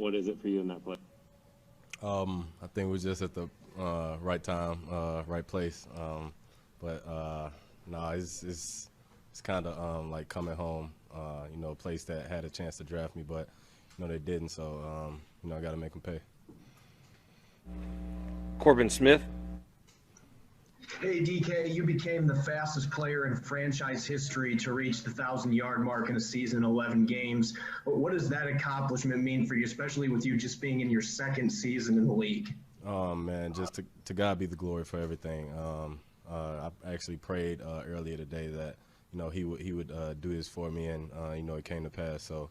What is it for you in that play? I think we're just at the right time, right place. But no, it's kind of like coming home. A place that had a chance to draft me, but they didn't. So I got to make them pay. Corbin Smith. Hey, DK, you became the fastest player in franchise history to reach the 1,000-yard mark in a season, 11 games. What does that accomplishment mean for you, especially with you just being in your second season in the league? Man, just to God be the glory for everything. I actually prayed earlier today that he would do this for me, and it came to pass. So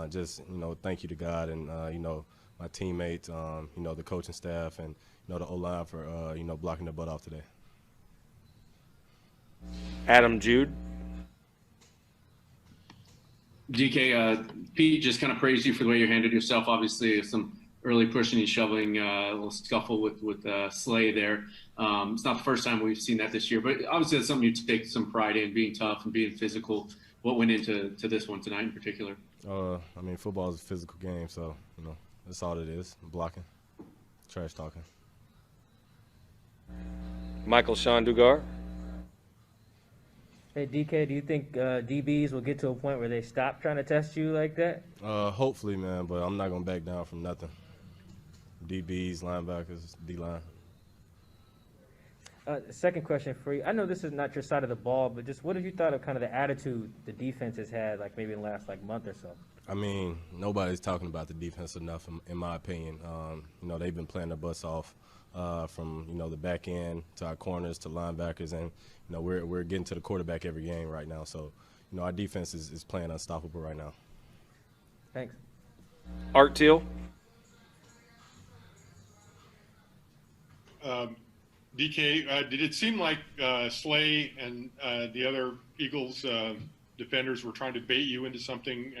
just thank you to God and my teammates, the coaching staff, and the O-line for blocking the butt off today. Adam Jude. DK, Pete just kind of praised you for the way you handled yourself. Obviously, some early pushing and shoveling, a little scuffle with Slay there. It's not the first time we've seen that this year, but obviously that's something you take some pride in, being tough and being physical. What went into this one tonight in particular? Football is a physical game, so that's all it is. Blocking, trash talking. Michael Sean Dugar. Hey, DK, do you think DBs will get to a point where they stop trying to test you like that? Hopefully, man, but I'm not going to back down from nothing. DBs, linebackers, D-line. Second question for you. I know this is not your side of the ball, but just what have you thought of kind of the attitude the defense has had, like maybe in the last month or so? Nobody's talking about the defense enough, in my opinion. They've been playing their butts off from the back end to our corners to linebackers, and we're getting to the quarterback every game right now. So our defense is playing unstoppable right now. Thanks. Art Teal. DK, did it seem like Slay and the other Eagles defenders were trying to bait you into something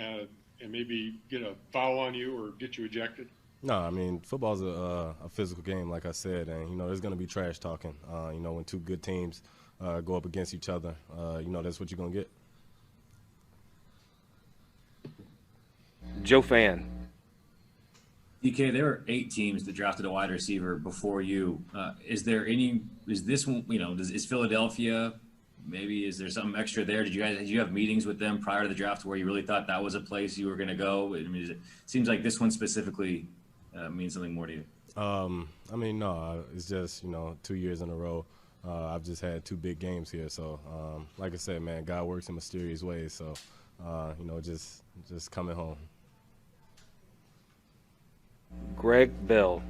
and maybe get a foul on you or get you ejected? No, football's a physical game, like I said, and there's going to be trash talking. When two good teams go up against each other, that's what you're going to get. Joe Fan. DK, there were 8 teams that drafted a wide receiver before you. Is this one, is Philadelphia, maybe is there something extra there? Did you have meetings with them prior to the draft where you really thought that was a place you were going to go? It seems like this one specifically means something more to you. No, it's just, 2 years in a row. I've just had 2 big games here. So, like I said, man, God works in mysterious ways. So, just coming home. Greg Bell.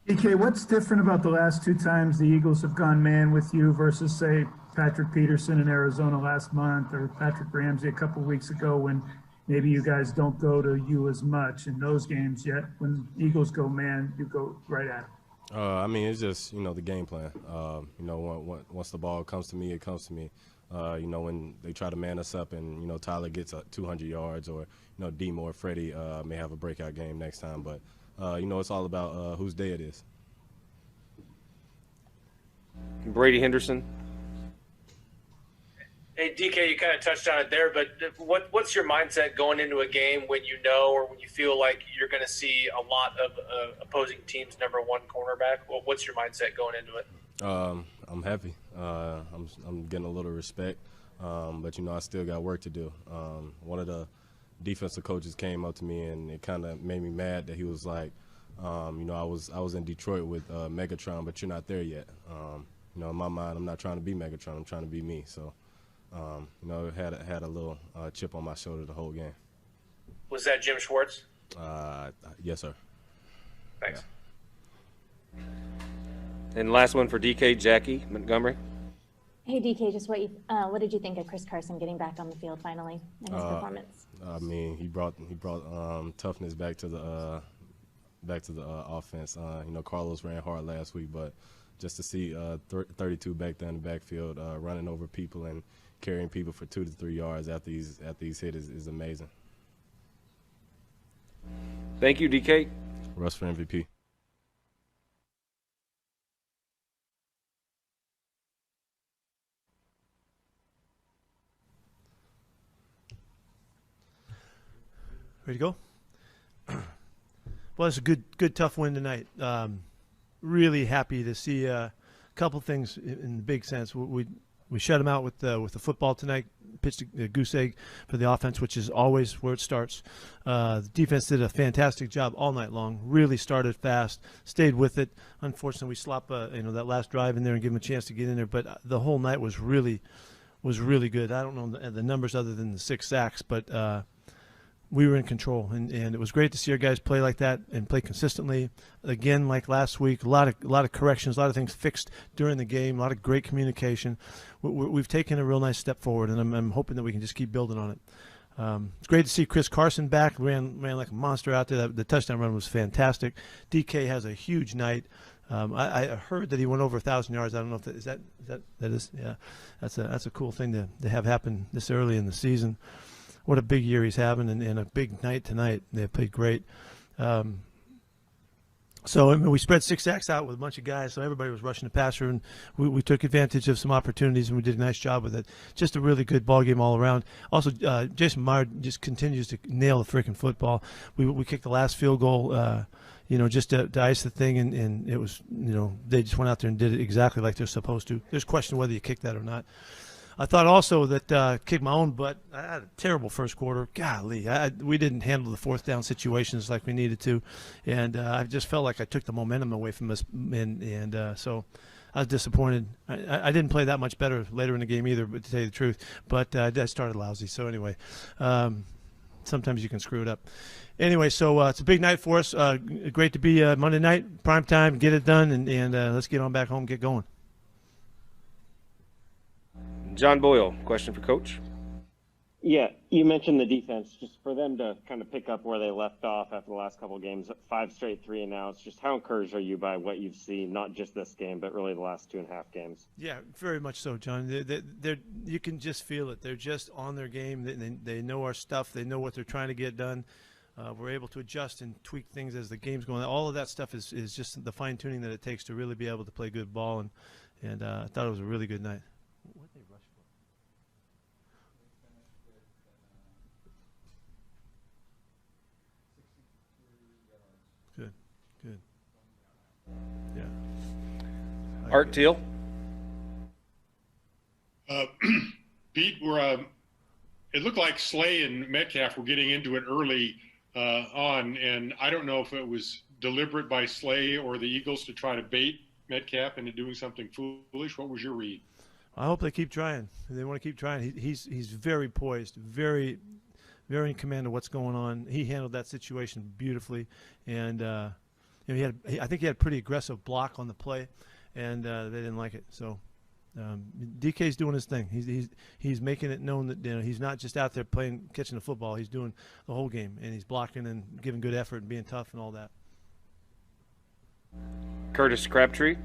DK, what's different about the last 2 times the Eagles have gone man with you versus, say, Patrick Peterson in Arizona last month or Patrick Ramsey a couple weeks ago when maybe you guys don't go to you as much in those games, yet when Eagles go man, you go right at them? It's just, the game plan. Once the ball comes to me, it comes to me. When they try to man us up and, Tyler gets 200 yards or, Demo or Freddie may have a breakout game next time. But, it's all about whose day it is. Brady Henderson. Hey, DK, you kind of touched on it there, but what's your mindset going into a game when you know or when you feel like you're going to see a lot of opposing teams' number 1 cornerback? What's your mindset going into it? I'm happy. I'm getting a little respect, but I still got work to do. One of the defensive coaches came up to me and it kind of made me mad that he was like, I was in Detroit with Megatron, but you're not there yet. In my mind, I'm not trying to be Megatron. I'm trying to be me. So, had a little chip on my shoulder the whole game. Was that Jim Schwartz? Yes, sir. Thanks. Yeah. And last one for DK, Jackie Montgomery. Hey, DK, just what did you think of Chris Carson getting back on the field finally in his performance? He brought toughness back to the offense. Carlos ran hard last week, but just to see 32 back there in the backfield running over people and carrying people for 2 to 3 yards after he's hit is amazing. Thank you, DK. Russ for MVP. Ready to go? Well, it's a good, tough win tonight. Really happy to see a couple things in the big sense. We shut them out with the football tonight. Pitched a goose egg for the offense, which is always where it starts. The defense did a fantastic job all night long. Really started fast, stayed with it. Unfortunately, we slop that last drive in there and give them a chance to get in there. But the whole night was really good. I don't know the numbers other than the 6 sacks, but we were in control, and it was great to see our guys play like that and play consistently. Again, like last week, a lot of corrections, a lot of things fixed during the game, a lot of great communication. We've taken a real nice step forward, and I'm hoping that we can just keep building on it. It's great to see Chris Carson back. Ran like a monster out there. The touchdown run was fantastic. DK has a huge night. I heard that he went over 1,000 yards. I don't know if that is. Yeah, that's a cool thing to have happen this early in the season. What a big year he's having, and a big night tonight. They played great. So I mean, we spread 6 sacks out with a bunch of guys, so everybody was rushing the passer, and we took advantage of some opportunities, and we did a nice job with it. Just a really good ball game all around. Also, Jason Meyer just continues to nail the freaking football. We kicked the last field goal, just to ice the thing, and it was, they just went out there and did it exactly like they're supposed to. There's a question whether you kicked that or not. I thought also that kicked my own butt. I had a terrible first quarter. Golly, we didn't handle the 4th down situations like we needed to, and I just felt like I took the momentum away from us, and so I was disappointed. I didn't play that much better later in the game either, but to tell you the truth. But I started lousy. So anyway, sometimes you can screw it up. Anyway, so it's a big night for us. Great to be Monday night, prime time, get it done, and let's get on back home, get going. John Boyle, question for Coach. Yeah, you mentioned the defense. Just for them to kind of pick up where they left off after the last couple of games, 5 straight 3-and-outs. Just how encouraged are you by what you've seen, not just this game, but really the last 2.5 games? Yeah, very much so, John. They're you can just feel it. They're just on their game. They know our stuff. They know what they're trying to get done. We're able to adjust and tweak things as the game's going. All of that stuff is just the fine-tuning that it takes to really be able to play good ball, and I thought it was a really good night. What did they rush for? Good. Yeah. Art Teal. Pete, it looked like Slay and Metcalf were getting into it early on, and I don't know if it was deliberate by Slay or the Eagles to try to bait Metcalf into doing something foolish. What was your read? I hope they keep trying. They want to keep trying. He's very poised, very, very in command of what's going on. He handled that situation beautifully, and I think he had a pretty aggressive block on the play, and they didn't like it. So DK's doing his thing. He's making it known that he's not just out there catching the football. He's doing the whole game, and he's blocking and giving good effort and being tough and all that. Curtis Crabtree.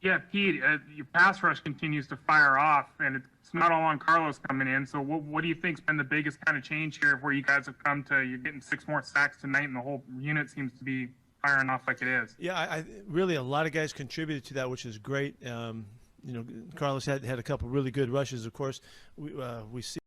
Yeah, Pete, your pass rush continues to fire off, and it's not all on Carlos coming in. So what do you think's been the biggest kind of change here where you guys have come to, you're getting 6 more sacks tonight, and the whole unit seems to be firing off like it is? Yeah, I really, a lot of guys contributed to that, which is great. Carlos had a couple really good rushes. Of course, we see